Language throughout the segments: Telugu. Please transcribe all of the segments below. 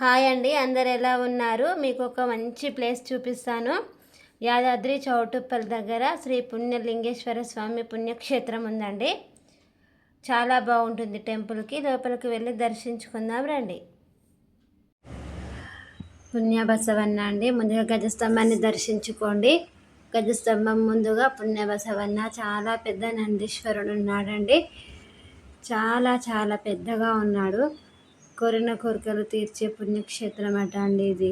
హాయ్ అండి, అందరు ఎలా ఉన్నారు? మీకు ఒక మంచి ప్లేస్ చూపిస్తాను. యాదాద్రి చౌటుప్పల్ దగ్గర శ్రీ పుణ్యలింగేశ్వర స్వామి పుణ్యక్షేత్రం ఉందండి. చాలా బాగుంటుంది. టెంపుల్కి లోపలికి వెళ్ళి దర్శించుకుందాం రండి. పుణ్యబసవన్న అండి. ముందుగా గజస్తంభాన్ని దర్శించుకోండి. గజస్తంభం ముందుగా పుణ్యబసవన్న చాలా పెద్ద నందీశ్వరుడు ఉన్నాడండి. చాలా చాలా పెద్దగా ఉన్నాడు. కోరిన కోరికలు తీర్చే పుణ్యక్షేత్రం అట అండి. ఇది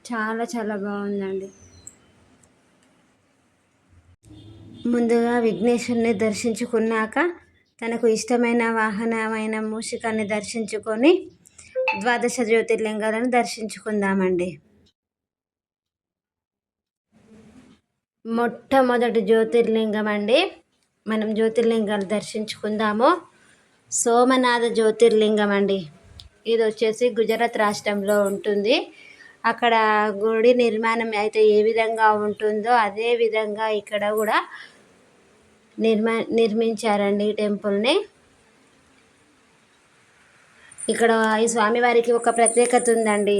చాలా చాలా బాగుందండి. ముందుగా విఘ్నేశ్వరుని దర్శించుకున్నాక తనకు ఇష్టమైన వాహనమైన మూషికాన్ని దర్శించుకొని ద్వాదశ జ్యోతిర్లింగాలను దర్శించుకుందామండి. మొట్టమొదటి జ్యోతిర్లింగం అండి. మనం జ్యోతిర్లింగాలు దర్శించుకుందాము. సోమనాథ జ్యోతిర్లింగం అండి. ఇది వచ్చేసి గుజరాత్ రాష్ట్రంలో ఉంటుంది. అక్కడ గుడి నిర్మాణం అయితే ఏ విధంగా ఉంటుందో అదే విధంగా ఇక్కడ కూడా నిర్మించారండి ఈ టెంపుల్ని. ఇక్కడ ఈ స్వామివారికి ఒక ప్రత్యేకత ఉందండి.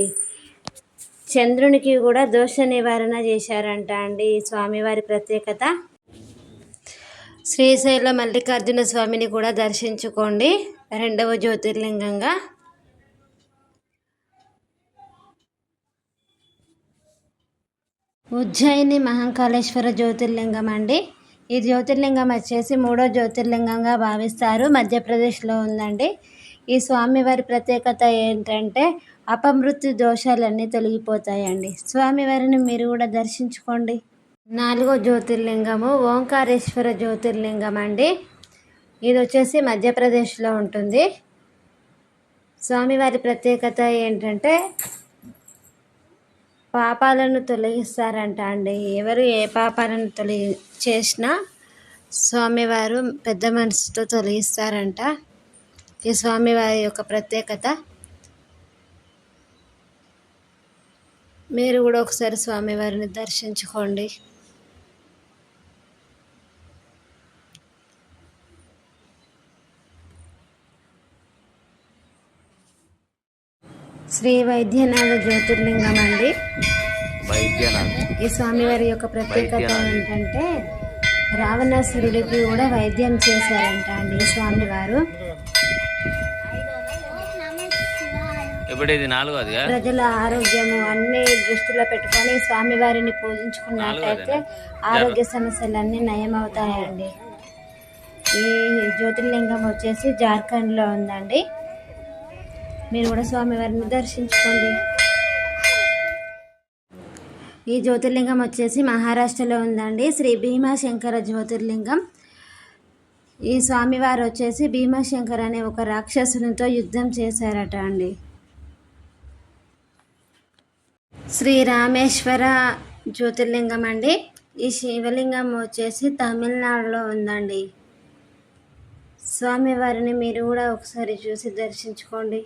చంద్రునికి కూడా దోష నివారణ చేశారంట అండి ఈ స్వామివారి ప్రత్యేకత. శ్రీశైల మల్లికార్జున స్వామిని కూడా దర్శించుకోండి, రెండవ జ్యోతిర్లింగంగా. ఉజ్జయిని మహంకాళేశ్వర జ్యోతిర్లింగం అండి. ఈ జ్యోతిర్లింగం వచ్చేసి మూడో జ్యోతిర్లింగంగా భావిస్తారు. మధ్యప్రదేశ్లో ఉందండి. ఈ స్వామివారి ప్రత్యేకత ఏంటంటే అపమృత్యు దోషాలన్నీ తొలగిపోతాయండి. స్వామివారిని మీరు కూడా దర్శించుకోండి. నాలుగో జ్యోతిర్లింగము ఓంకారేశ్వర జ్యోతిర్లింగం అండి. ఇది వచ్చేసి మధ్యప్రదేశ్లో ఉంటుంది. స్వామివారి ప్రత్యేకత ఏంటంటే పాపాలను తొలగిస్తారంట అండి. ఎవరు ఏ పాపాలను చేసినా స్వామివారు పెద్ద మనసుతో తొలగిస్తారంట. ఈ స్వామివారి యొక్క ప్రత్యేకత. మీరు కూడా ఒకసారి స్వామివారిని దర్శించుకోండి. శ్రీ వైద్యనాథ జ్యోతిర్లింగం అండి. ఈ స్వామివారి యొక్క ప్రత్యేకత ఏంటంటే రావణాసురుడికి కూడా వైద్యం చేశారంట అండి ఈ స్వామివారు. ప్రజల ఆరోగ్యము అన్ని దృష్టిలో పెట్టుకొని స్వామివారిని పూజించుకున్నట్లయితే ఆరోగ్య సమస్యలన్నీ నయమవుతాయండి. ఈ జ్యోతిర్లింగం వచ్చేసి జార్ఖండ్లో ఉందండి. మీరు కూడా స్వామివారిని దర్శించుకోండి. ఈ జ్యోతిర్లింగం వచ్చేసి మహారాష్ట్రలో ఉందండి. శ్రీ భీమాశంకర జ్యోతిర్లింగం. ఈ స్వామివారు వచ్చేసి భీమాశంకర్ అనే ఒక రాక్షసునితో యుద్ధం చేశారట అండి. శ్రీ రామేశ్వర జ్యోతిర్లింగం అండి. ఈ శివలింగం వచ్చేసి తమిళనాడులో ఉందండి. స్వామివారిని మీరు కూడా ఒకసారి చూసి దర్శించుకోండి.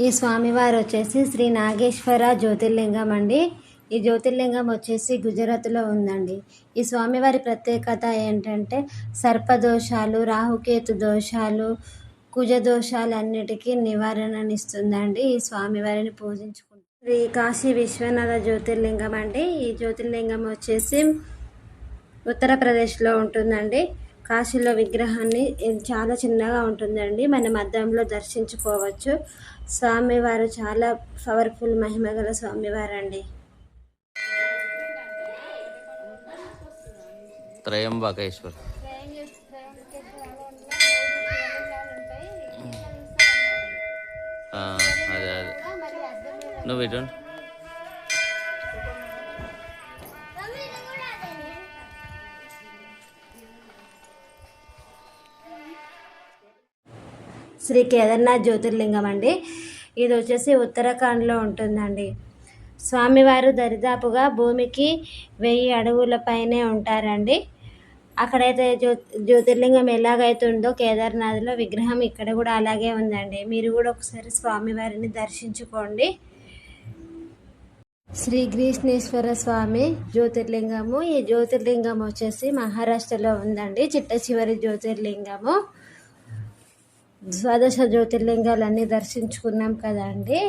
ఈ స్వామివారు వచ్చేసి శ్రీ నాగేశ్వర జ్యోతిర్లింగం అండి. ఈ జ్యోతిర్లింగం వచ్చేసి గుజరాత్లో ఉందండి. ఈ స్వామివారి ప్రత్యేకత ఏంటంటే సర్పదోషాలు, రాహుకేతు దోషాలు, కుజ దోషాలన్నిటికీ నివారణనిస్తుందండి ఈ స్వామివారిని పూజించుకుంటాం. శ్రీ కాశీ విశ్వనాథ జ్యోతిర్లింగం అండి. ఈ జ్యోతిర్లింగం వచ్చేసి ఉత్తరప్రదేశ్లో ఉంటుందండి. కాశీలో విగ్రహాన్ని చాలా చిన్నగా ఉంటుందండి. మనం అద్దంలో దర్శించుకోవచ్చు. స్వామివారు చాలా పవర్ఫుల్ మహిమగల స్వామివారండి. త్రయంబకేశ్వర్ అదే అదే నువ్వు ఇటు శ్రీ కేదార్నాథ్ జ్యోతిర్లింగం అండి. ఇది వచ్చేసి ఉత్తరాఖండ్లో ఉంటుందండి. స్వామివారు దరిదాపుగా భూమికి 1000 అడుగుల పైనే ఉంటారండి. అక్కడైతే జ్యోతిర్లింగం ఎలాగైతే ఉందో కేదార్నాథ్లో విగ్రహం ఇక్కడ కూడా అలాగే ఉందండి. మీరు కూడా ఒకసారి స్వామివారిని దర్శించుకోండి. శ్రీ గ్రీష్ణేశ్వర స్వామి జ్యోతిర్లింగము. ఈ జ్యోతిర్లింగం వచ్చేసి మహారాష్ట్రలో ఉందండి. చిట్ట చివరి జ్యోతిర్లింగము. ద్వాదశ జ్యోతిర్లింగాలన్నీ దర్శించుకున్నాం కదండి.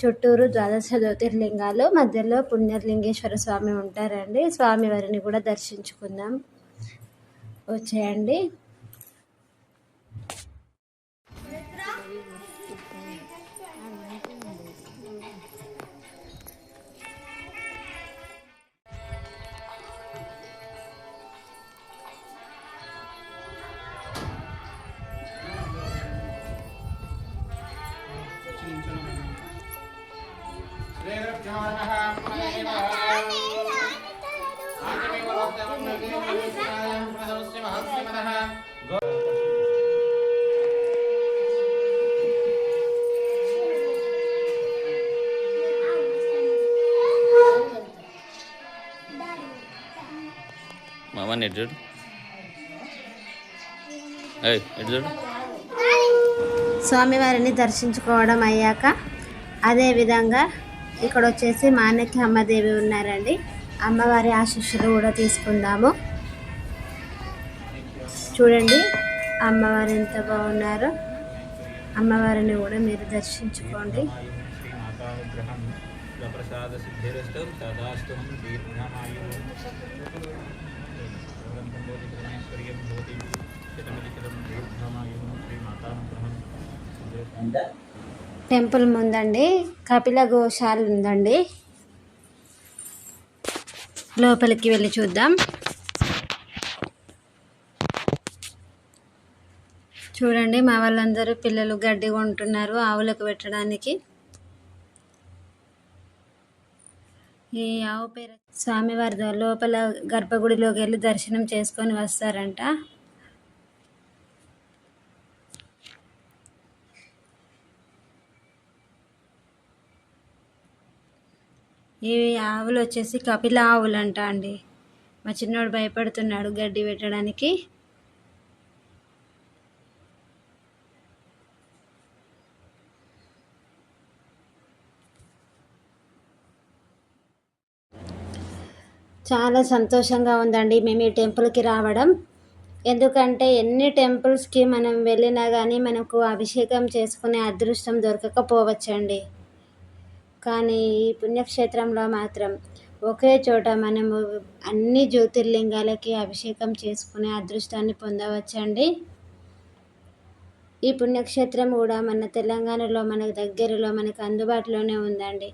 చుట్టూరు ద్వాదశ జ్యోతిర్లింగాలు, మధ్యలో పుణ్యలింగేశ్వర స్వామి ఉంటారండి. స్వామివారిని కూడా దర్శించుకుందాం, వచ్చేయండి. మామ ఎటు చూడు, ఎటు చూడు. స్వామివారిని దర్శించుకోవడం అయ్యాక అదేవిధంగా ఇక్కడ వచ్చేసి మాణిక్య అమ్మదేవి ఉన్నారండి. అమ్మవారి ఆశీస్సులు కూడా తీసుకుందాము. చూడండి అమ్మవారు ఎంత బాగున్నారో. అమ్మవారిని కూడా మీరు దర్శించుకోండి. టెంపుల్ ముందండి కపిల గోశాల ఉందండి. లోపలికి వెళ్ళి చూద్దాం. చూడండి మా వాళ్ళందరూ పిల్లలు గడ్డి కొంటున్నారు ఆవులకు పెట్టడానికి. ఈ ఆవు పేరు స్వామివారి లోపల గర్భగుడిలోకి వెళ్ళి దర్శనం చేసుకొని వస్తారంట. ఈ ఆవులు వచ్చేసి కపిల ఆవులు అంట అండి. మా చిన్నోడు భయపడుతున్నాడు గడ్డి పెట్టడానికి. చాలా సంతోషంగా ఉందండి మేము ఈ టెంపుల్కి రావడం. ఎందుకంటే ఎన్ని టెంపుల్స్కి మనం వెళ్ళినా కానీ మనకు అభిషేకం చేసుకునే అదృష్టం దొరకకపోవచ్చండి. కానీ ఈ పుణ్యక్షేత్రంలో మాత్రం ఒకే చోట మనము అన్ని జ్యోతిర్లింగాలకి అభిషేకం చేసుకునే అదృష్టాన్ని పొందవచ్చండి. ఈ పుణ్యక్షేత్రం కూడా మన తెలంగాణలో మనకు దగ్గరలో మనకు అందుబాటులోనే ఉందండి.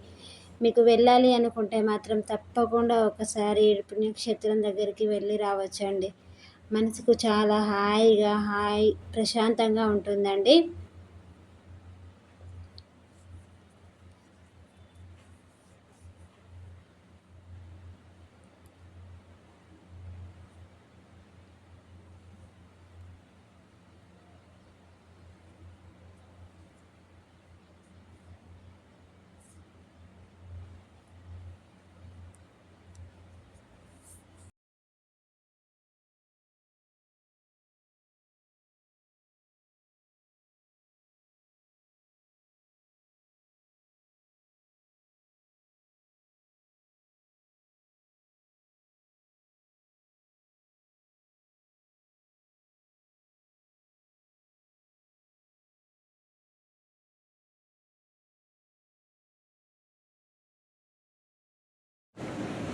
మీకు వెళ్ళాలి అనుకుంటే మాత్రం తప్పకుండా ఒకసారి పుణ్యక్షేత్రం దగ్గరికి వెళ్ళి రావచ్చండి. మనసుకు చాలా హాయిగా ప్రశాంతంగా ఉంటుందండి.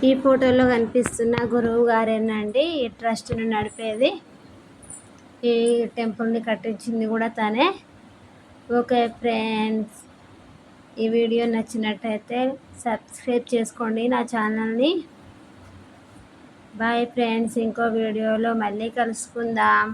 ఈ ఫోటోలో కనిపిస్తున్న గురువు గారేనండి ఈ ట్రస్ట్ను నడిపేది. ఈ టెంపుల్ని కట్టించింది కూడా తనే. ఓకే ఫ్రెండ్స్, ఈ వీడియో నచ్చినట్టయితే సబ్స్క్రైబ్ చేసుకోండి నా ఛానల్ని. బాయ్ ఫ్రెండ్స్, ఇంకో వీడియోలో మళ్ళీ కలుసుకుందాం.